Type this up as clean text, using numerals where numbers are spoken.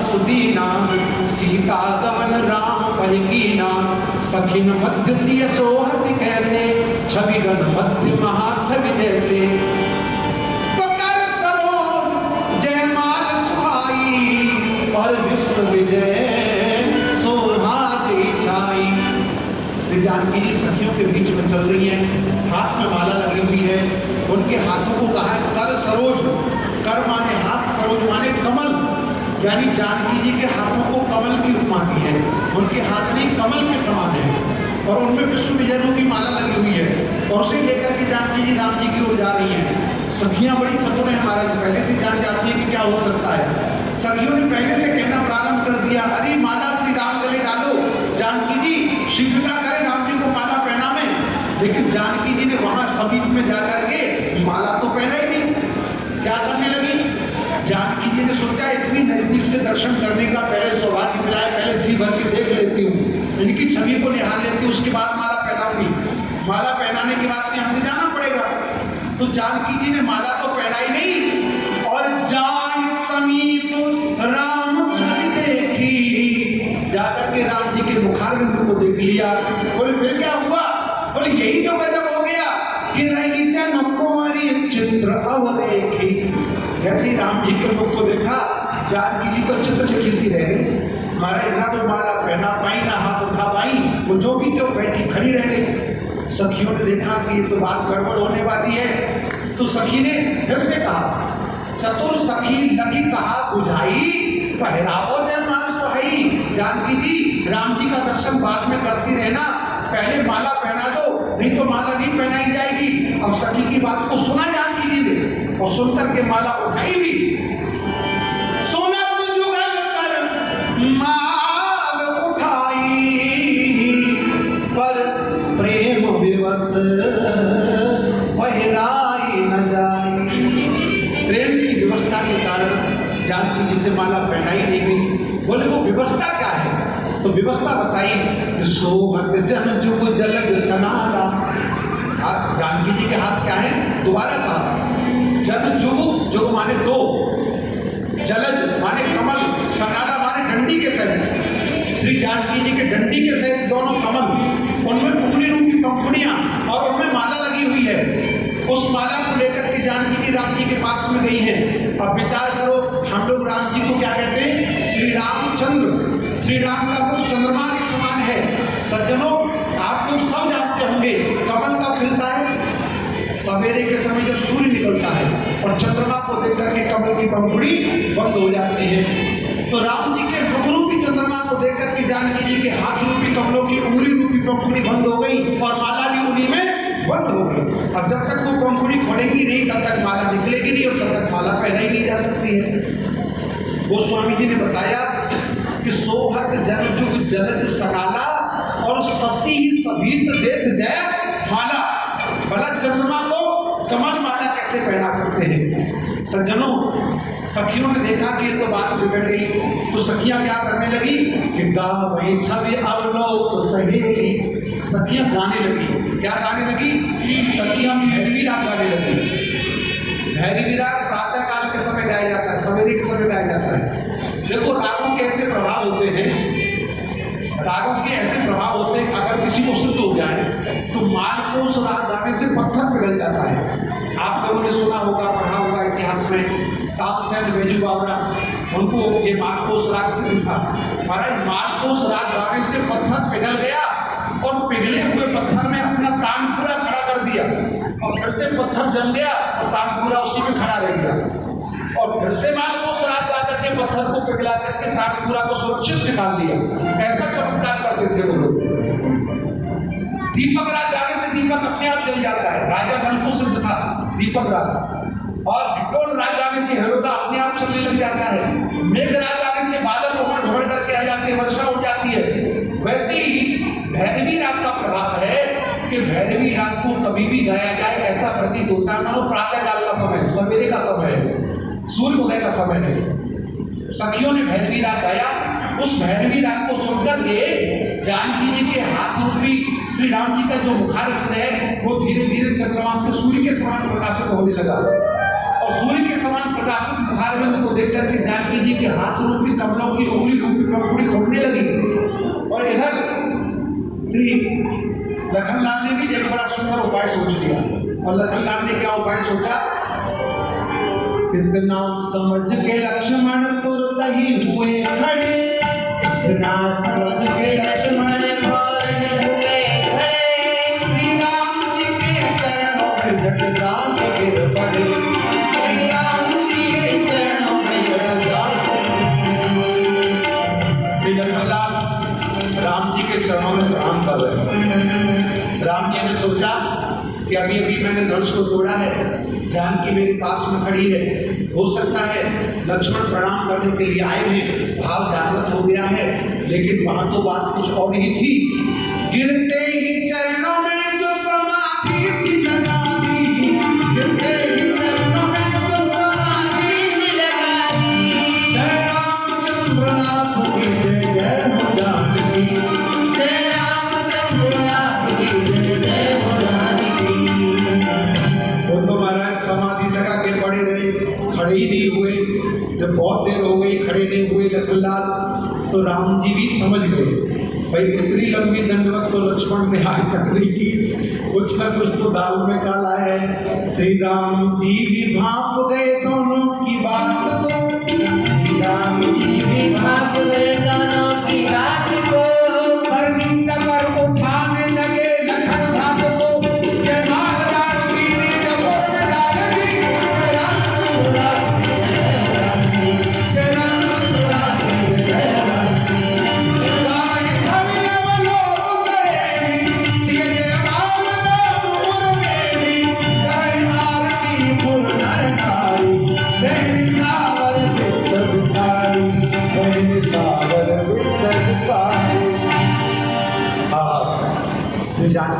सुदीना, सीता गमन राम परिकीना, सखिन मध्य सिय सोहत कैसे, छवि गण मध्य महाछवि जैसे। तो कर सरोज जयमाल सुहाई, और विश्व विजय सोहाग छाई। श्री जानकी जी सखियों के बीच में चल रही हैं, हाथ में माला लगी हुई है। उनके हाथों को कहा है कर सरोज, कर माने हाथ, सरोज माने कमल, यानी जानकी जी के हाथों को कमल की उपमा दी है। उनके हाथ नहीं कमल के समान है और उनमें विश्व विजय रूपी माला लगी हुई है और उसे लेकर के जानकी जी राम जी की ओर जा रही हैं। सखियां बड़ी चतुर हैं महाराज, पहले से जान जाती है कि क्या हो सकता है। सखियों ने पहले से कहना प्रारंभ कर दिया, अरे माला श्री राम गले डालो, जानकी जी शीघ्रता करें, राम जी को माला पहना में। लेकिन जानकी जी ने वहां समीप में जाकर के माला तो पहना ही नहीं। क्या करने लगी? जानकी जी ने सोचा इतनी नजदीक से दर्शन करने का पहले सौभाग्य मिला है, पहले जी भर के देख लेती हूँ, इनकी छवि को निहार लेती हूँ, उसके बाद माला पहनाऊंगी। माला पहनाने के बाद यहाँ से जाना पड़ेगा। तो जानकी जी ने माला तो पहना ही नहीं और जान समीप राम छवि देखी, जाकर के राम जी के मुखारविंद को देख लिया। बोले फिर क्या हुआ? बोले यही तो गजब हो गया कि रही जन कुंवरी चित्र अवरेखी। जैसे राम जी के मुख को देखा, जानकी जी तो चित्र लिखी सी रह गई। महाराज ना तो माला पहना पाई, ना हाथ उठा पाई, वो जो की तो बैठी खड़ी रह गई। सखियों ने देखा कि ये तो बात गड़बड़ होने वाली है, तो सखी ने फिर से कहा, चतुर सखी लगी कहा बुझाई, पहरावो जयमाल सुहाई। जानकी जी राम जी का दर्शन बाद में करती रहना, पहले माला पहना दो, नहीं तो माला नहीं पहनाई जाएगी। अब सखी की बात को सुना जानकी जी ने और सुनकर के माला उठाई भी। सोना तो जुगल कर माल उठाई, पर प्रेम विवश पहराई न जाई। प्रेम की व्यवस्था के कारण जानकी जी से माला पहनाई नहीं गई। बोले वो व्यवस्था क्या है? तो व्यवस्था बताई, सोहत जन जुग जलग सनाला। जानकी जी के हाथ क्या है? दोबारा कहा, जन जुग, जुग माने दो, जलज माने कमल, सनाला माने डंडी के सहित। श्री जानकी जी के डंडी के सहित दोनों कमल, उनमें उंगली रूपी पंखुड़ियां और उनमें माला लगी हुई है। उस माला को लेकर के जानकी जी राम जी के पास में गई हैं। अब विचार करो, हम लोग राम जी को क्या कहते हैं? श्री रामचंद्र। श्री राम का मुख चंद्रमा के समान है। सज्जनों, आप लोग सब जानते होंगे कमल कब खिलता है? सवेरे के समय जब सूर्य निकलता है और चंद्रमा को देख करके कमल की पंखुड़ी बंद हो जाती है। तो राम जी के मुख रूपी चंद्रमा को देख करके जानकी जी के हाथ रूपी कमलों की उंगली रूपी पंखुड़ी बंद हो गई और माला भी उन्हीं में बंद हो गई। अब जब तक वो पंखुड़ी खोलेगी नहीं तब तक माला निकलेगी नहीं और तब तक माला पहनाई नहीं जा सकती है। वो स्वामी जी ने बताया कि सोहत जन जुग जलज सनाला और शशि ही सभीत देख जय माला। भला चंद्रमा को कमल माला कैसे पहना सकते हैं? सज्जनों, सखियों ने देखा कि ये तो बात बिगड़ गई, तो सखियां क्या करने लगी कि गावे छवि अवलोक सहेली। सखियां गाने लगी। क्या गाने लगी? सखियां भैरवी राग गाने लगी। भैरवी राग प्रातः काल के समय गाया जाता है, सवेरे के समय गाया जाता है। देखो रागों के ऐसे प्रभाव होते हैं, रागों के ऐसे प्रभाव होते हैं, अगर किसी को शुद्ध हो जाए तो मालकोस राग गाने से पत्थर पिघल जाता है। आप लोगों ने सुना होगा, पढ़ा होगा इतिहास में, तानसेन बैजू बावरा, उनको ये मालकोस राग से दिखा। महाराज मालकोस राग गाने से पत्थर पिघल गया और पिघले हुए पत्थर में अपना तानपुरा खड़ा कर दिया और फिर से पत्थर जम गया और तानपुरा उसी में खड़ा रह गया और फिर से मालकोस राग गा करके पत्थर को पिघला करके तानपुरा को सुरक्षित निकाल लिया। ऐसा चमत्कार करते थे वो लोग। दीपक राग गाने से दीपक अपने आप जल जाता है, राजा बन को सिद्ध था दीपक राग। और हिटोल राग गाने से हरोदा अपने आप चलने लग जाता है। मेघ राग गाने से बादल उमड़ घुमड़ करके आ जाते हैं, वर्षा हो जाती है। वैसे ही भैरवी राग का प्रभाव है कि भैरवी राग को कभी भी गाया जाए ऐसा प्रतीत होता है मानो प्रातः काल का समय, सवेरे का समय है, सूर्योदय का समय है। सखियों ने भैरवी राग गाया। उस भैरवी राग को सुनकर के जानकी जी के हाथ रूपी श्री राम जी का जो मुखारविंद है वो धीरे धीरे चंद्रमा से सूर्य के समान प्रकाशित होने लगा और सूर्य के समान प्रकाशित मुखारविंद को देख करके जानकी जी के हाथ रूपी कमलों की उंगली रूपी पंखुड़ी खोलने लगी। और इधर श्री लखनलाल ने भी एक बड़ा सुंदर उपाय सोच लिया। और लखनलाल ने क्या उपाय सोचा? इतना समझ के लक्ष्मण तुरंत ही हुए खड़े, इतना समझ के लक्ष्मण तुरंत ही हुए खड़े, श्री राम जी के चरणों में झट जान गिर पड़े, श्री राम जी के चरणों में झट जान। श्री लखनलाल राम जी के चरणों में प्रणाम कर रहे हैं। राम जी ने सोचा कि अभी अभी मैंने धनुष को तोड़ा है, जानकी मेरे पास में खड़ी है, हो सकता है लक्ष्मण प्रणाम करने के लिए आए हैं, भाव जागृत हो गया है। लेकिन वहां तो बात कुछ और ही थी। गिरते ही चरणों में जो समाधि सी लगा दी, गिरते ही चरणों में जो समाधि सी लगा दी, जय रामचंद्र आपकी जय जय हो जानकी, जय रामचंद्र आपकी जय जय हो जानकी। वो तो महाराज समाधि लगा के पड़े रहे, खड़े ही नहीं हुए। जब बहुत देर हो गई खड़े नहीं हुए लखनलाल, तो राम जी भी समझ गए भाई इतनी लंबी दंडवत तो लक्ष्मण ने आज तक नहीं की, कुछ न कुछ तो दाल में काला है। श्री राम जी भी भाप गए दोनों की बात को, श्री राम जी भी भाप गए दोनों की बात को, सर नीचा कर उठाने लगे लखन भाप को, जय मालदार की नींद मोर में डाल दी, जय रामचंद्र आपकी जय रानी, जय रामचंद्र आपकी जय रानी। गाय छवि अवलोक से सीधे माल नाम मुर में भी, गाय आरती मुर नर नारी, बहन छावर बितर सारी, बहन छावर बितर सारी। श्री जानकी